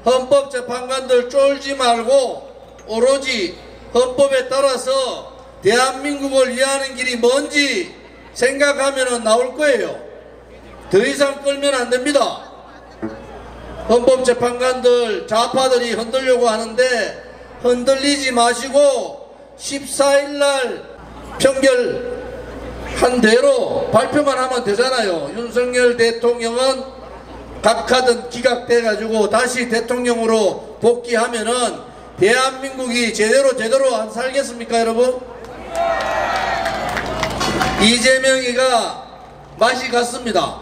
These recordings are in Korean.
헌법재판관들 쫄지 말고 오로지 헌법에 따라서 대한민국을 위하는 길이 뭔지 생각하면 나올 거예요. 더 이상 끌면 안 됩니다. 헌법재판관들 좌파들이 흔들려고 하는데 흔들리지 마시고 14일날 평결한 대로 발표만 하면 되잖아요. 윤석열 대통령은 각하든 기각돼 가지고 다시 대통령으로 복귀하면은 대한민국이 제대로 안 살겠습니까, 여러분? 이재명이가 맛이 갔습니다.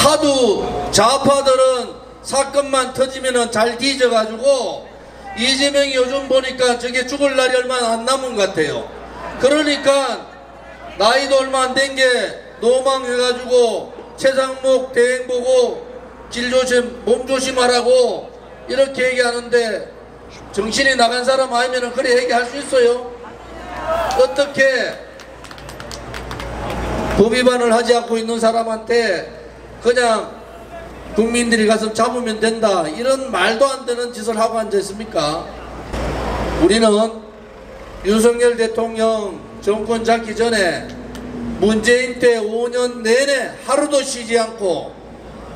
하도 좌파들은 사건만 터지면은 잘 뒤져가지고 이재명이 요즘 보니까 저게 죽을 날이 얼마 안 남은 것 같아요. 그러니까 나이도 얼마 안 된 게 노망해가지고 최상목 대행 보고 몸 조심하라고 이렇게 얘기하는데 정신이 나간 사람 아니면 그래 얘기할 수 있어요? 어떻게 법 위반을 하지 않고 있는 사람한테 그냥 국민들이 가서 잡으면 된다 이런 말도 안 되는 짓을 하고 앉아있습니까? 우리는 윤석열 대통령 정권 잡기 전에 문재인 때 5년 내내 하루도 쉬지 않고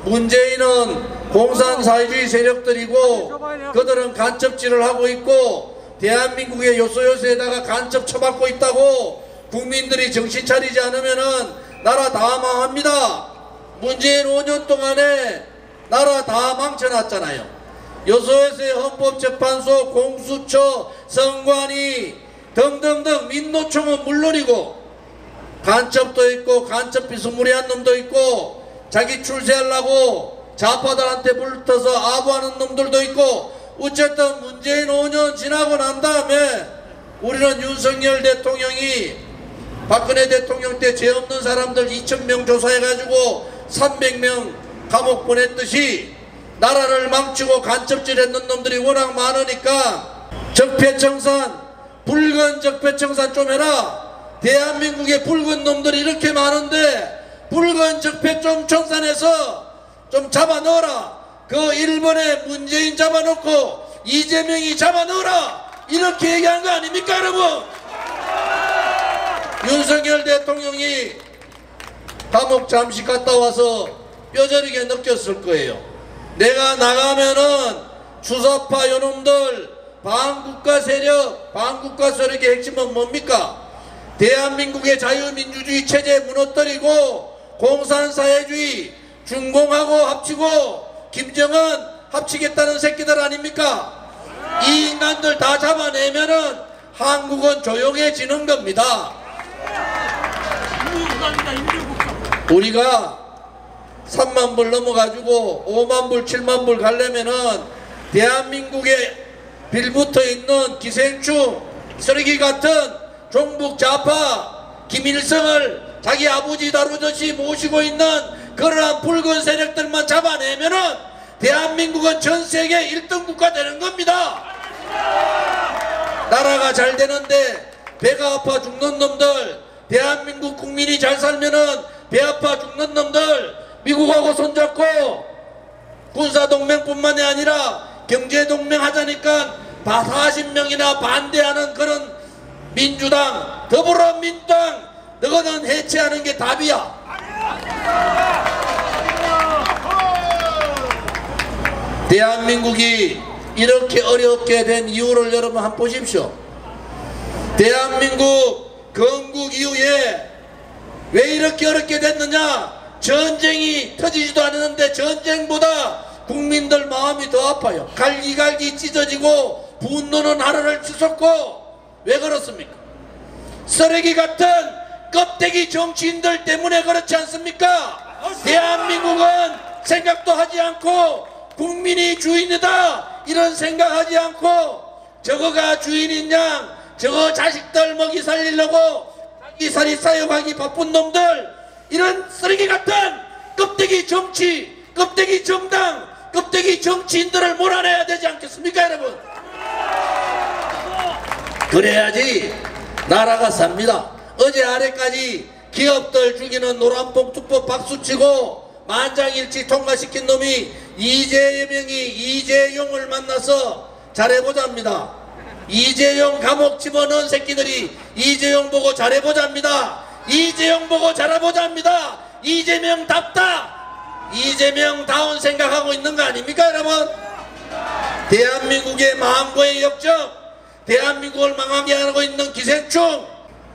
문재인은 공산사회주의 세력들이고 그들은 간첩질을 하고 있고 대한민국의 요소요소에다가 간첩 처받고 있다고 국민들이 정신 차리지 않으면은 나라 다 망합니다. 문재인 5년 동안에 나라 다 망쳐놨잖아요. 요소요소의 헌법재판소, 공수처, 선관위 등등등 민노총은 물론이고 간첩도 있고 간첩 비스무리한 놈도 있고 자기 출세하려고 좌파들한테 불터서 아부하는 놈들도 있고 어쨌든 문재인 5년 지나고 난 다음에 우리는 윤석열 대통령이 박근혜 대통령 때 죄 없는 사람들 2,000명 조사해가지고 300명 감옥 보냈듯이 나라를 망치고 간첩질했는 놈들이 워낙 많으니까 적폐청산, 붉은 적폐청산 좀 해라. 대한민국에 붉은 놈들이 이렇게 많은데 붉은 적폐청산에서 좀 잡아 넣어라. 그 일본에 문재인 잡아놓고 이재명이 잡아 넣어라. 이렇게 얘기한 거 아닙니까, 여러분? 윤석열 대통령이 감옥 잠시 갔다 와서 뼈저리게 느꼈을 거예요. 내가 나가면은 주사파 요놈들 반국가 세력, 반국가 세력의 핵심은 뭡니까? 대한민국의 자유민주주의 체제 무너뜨리고 공산사회주의 중공하고 합치고 김정은 합치겠다는 새끼들 아닙니까? 이 인간들 다 잡아내면은 한국은 조용해지는 겁니다. 우리가 3만 불 넘어가지고 5만 불, 7만 불 가려면은 대한민국에 빌붙어 있는 기생충, 쓰레기 같은 종북 좌파 김일성을 자기 아버지 다루듯이 모시고 있는 그러한 붉은 세력들만 잡아내면은 대한민국은 전 세계 1등 국가 되는 겁니다. 나라가 잘 되는데 배가 아파 죽는 놈들, 대한민국 국민이 잘 살면은 배 아파 죽는 놈들 미국하고 손잡고 군사동맹뿐만이 아니라 경제동맹 하자니까 40명이나 반대하는 그런 민주당, 더불어민주당 너희는 해체하는 게 답이야. 대한민국이 이렇게 어렵게 된 이유를 여러분 한번 보십시오. 대한민국 건국 이후에 왜 이렇게 어렵게 됐느냐? 전쟁이 터지지도 않았는데 전쟁보다 국민들 마음이 더 아파요. 갈기갈기 찢어지고 분노는 하늘을 치솟고. 왜 그렇습니까? 쓰레기 같은 껍데기 정치인들 때문에 그렇지 않습니까? 대한민국은 생각도 하지 않고 국민이 주인이다 이런 생각하지 않고 저거가 주인인 양 저거 자식들 먹이 살리려고 자기 살이 사용하기 바쁜 놈들 이런 쓰레기 같은 껍데기 정치, 껍데기 정당, 껍데기 정치인들을 몰아내야 되지 않겠습니까, 여러분? 그래야지 나라가 삽니다. 어제 아래까지 기업들 죽이는 노란봉투법 박수치고 만장일치 통과시킨 놈이 이재명이 이재용을 만나서 잘해보자입니다. 이재용 감옥 집어넣은 새끼들이 이재용 보고 잘해보자입니다. 이재용 보고 잘해보자입니다. 이재명답다, 이재명다운 생각하고 있는 거 아닙니까 여러분? 대한민국의 망고의 역적, 대한민국을 망하게 하고 있는 기생충,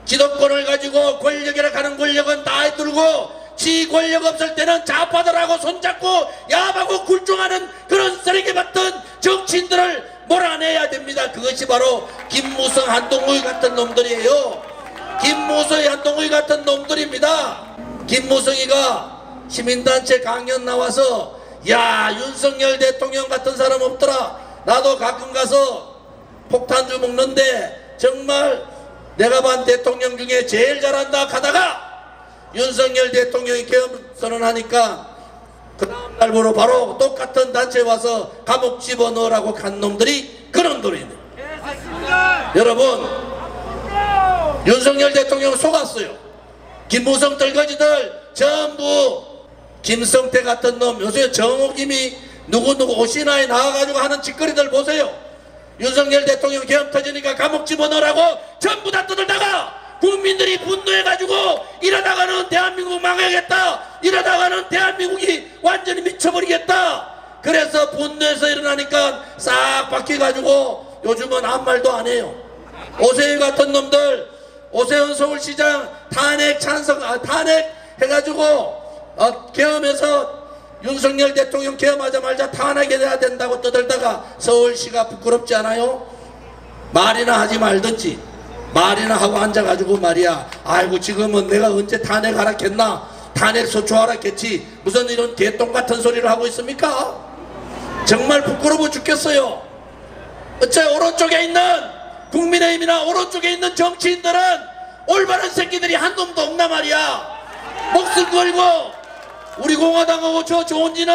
기득권을 가지고 권력이라 하는 권력은 다 해들고 지 권력 없을 때는 좌파들하고 손잡고 야하고 굴종하는 그런 쓰레기 같은 정치인들을 몰아내야 됩니다. 그것이 바로 김무성, 한동훈 같은 놈들이에요. 김무성, 한동훈 같은 놈들입니다. 김무성이가 시민단체 강연 나와서 야, 윤석열 대통령 같은 사람 없더라, 나도 가끔 가서 폭탄주 먹는데 정말 내가 본 대통령 중에 제일 잘한다 하다가 윤석열 대통령이 계엄 선언하니까 그 다음 날부로 바로 똑같은 단체에 와서 감옥 집어넣으라고 간 놈들이 그런 놈들이네. 여러분, 윤석열 대통령 속았어요. 김무성 떨거지들 전부 김성태 같은 놈, 요새 정호김이 누구누구 오신화에 나와가지고 하는 짓거리들 보세요. 윤석열 대통령 계엄 터지니까 감옥 집어넣으라고 전부 다 떠들다가 국민들이 분노해가지고 이러다가는 대한민국 망하겠다, 이러다가는 대한민국이 완전히 미쳐버리겠다, 그래서 분노해서 일어나니까 싹 바뀌어가지고 요즘은 아무 말도 안 해요. 오세훈 같은 놈들, 오세훈 서울시장 탄핵 탄핵 해가지고 계엄해서 윤석열 대통령 계엄하자마자 탄핵해야 된다고 떠들다가 서울시가 부끄럽지 않아요? 말이나 하지 말든지 말이나 하고 앉아가지고 말이야, 아이고 지금은 내가 언제 탄핵하라 했나, 탄핵 소추하라 했지, 무슨 이런 개똥 같은 소리를 하고 있습니까? 정말 부끄러워 죽겠어요. 어째 오른쪽에 있는 국민의힘이나 오른쪽에 있는 정치인들은 올바른 새끼들이 한 놈도 없나 말이야. 목숨 걸고 우리 공화당하고 저 조은진은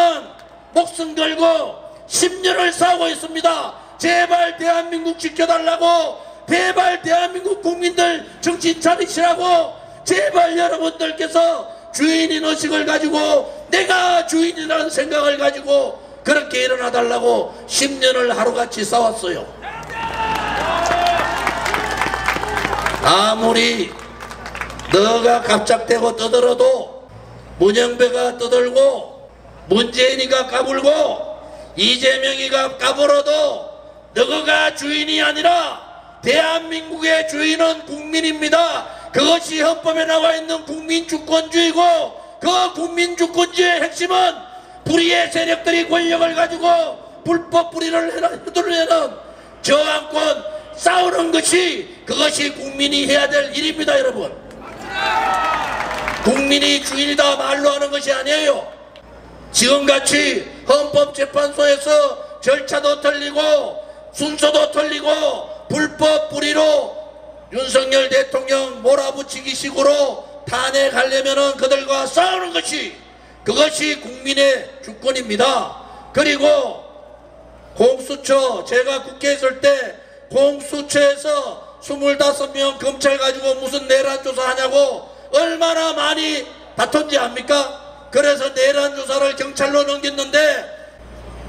목숨 걸고 10년을 싸우고 있습니다. 제발 대한민국 지켜달라고, 제발 대한민국 국민들 정신 차리시라고, 제발 여러분들께서 주인인 의식을 가지고 내가 주인이라는 생각을 가지고 그렇게 일어나달라고 10년을 하루같이 싸웠어요. 아무리 너가 갑작대고 떠들어도, 문영배가 떠들고 문재인이가 까불고 이재명이가 까불어도 너가 주인이 아니라 대한민국의 주인은 국민입니다. 그것이 헌법에 나와 있는 국민주권주의고, 그 국민주권주의의 핵심은 불의의 세력들이 권력을 가지고 불법 불의를 휘두르는 저항권 싸우는 것이, 그것이 국민이 해야 될 일입니다. 여러분, 국민이 주인이다 말로 하는 것이 아니에요. 지금같이 헌법재판소에서 절차도 틀리고 순서도 틀리고 불법 불의로 윤석열 대통령 몰아붙이기 식으로 탄핵하려면은 그들과 싸우는 것이, 그것이 국민의 주권입니다. 그리고 공수처, 제가 국회에 있을 때 공수처에서 25명 검찰 가지고 무슨 내란 조사하냐고 얼마나 많이 다퉜지 압니까? 그래서 내란 조사를 경찰로 넘겼는데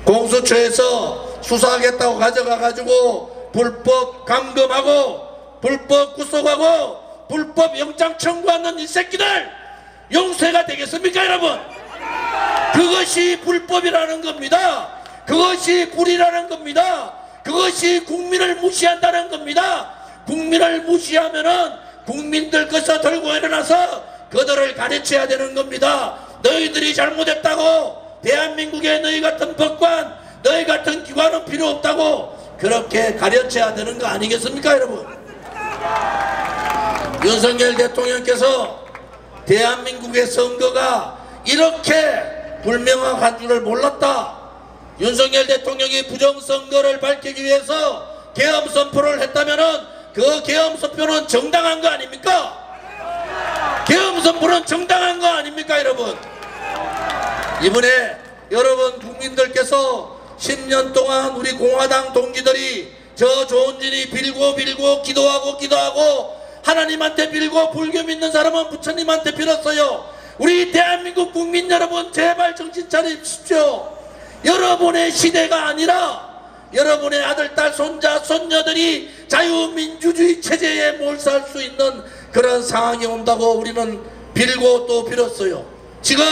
공수처에서 수사하겠다고 가져가 가지고 불법 감금하고 불법 구속하고 불법 영장 청구하는 이 새끼들 용서가 되겠습니까 여러분? 그것이 불법이라는 겁니다. 그것이 불이라는 겁니다. 그것이 국민을 무시한다는 겁니다. 국민을 무시하면은 국민들 것을 들고 일어나서 그들을 가르쳐야 되는 겁니다. 너희들이 잘못했다고, 대한민국에 너희 같은 법관, 너희 같은 기관은 필요 없다고 그렇게 가르쳐야 되는 거 아니겠습니까 여러분? 윤석열 대통령께서 대한민국의 선거가 이렇게 불명확한 줄을 몰랐다. 윤석열 대통령이 부정선거를 밝히기 위해서 계엄 선포를 했다면은 그 계엄 선포는 정당한 거 아닙니까? 계엄 선포는 정당한 거 아닙니까 여러분? 이번에 여러분 국민들께서 10년 동안 우리 공화당 동지들이 저 조은진이 빌고 기도하고 하나님한테 빌고, 불교 믿는 사람은 부처님한테 빌었어요. 우리 대한민국 국민 여러분 제발 정신 차리십시오. 여러분의 시대가 아니라 여러분의 아들, 딸, 손자, 손녀들이 자유민주주의 체제에 몰살 수 있는 그런 상황이 온다고 우리는 빌고 또 빌었어요. 지금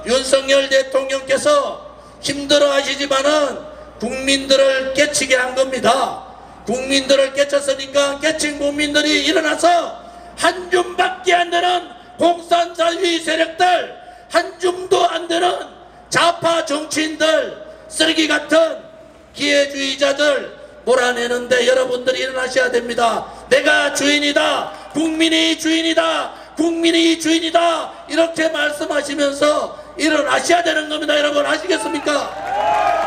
윤석열 대통령께서 힘들어 하시지만은 국민들을 깨치게 한 겁니다. 국민들을 깨쳤으니까 깨친 국민들이 일어나서 한 줌밖에 안 되는 공산주의 세력들, 한 줌도 안 되는 좌파 정치인들, 쓰레기 같은 기회주의자들 몰아내는데 여러분들이 일어나셔야 됩니다. 내가 주인이다, 국민이 주인이다, 국민이 주인이다, 이렇게 말씀하시면서 일어나셔야 되는 겁니다. 여러분 아시겠습니까?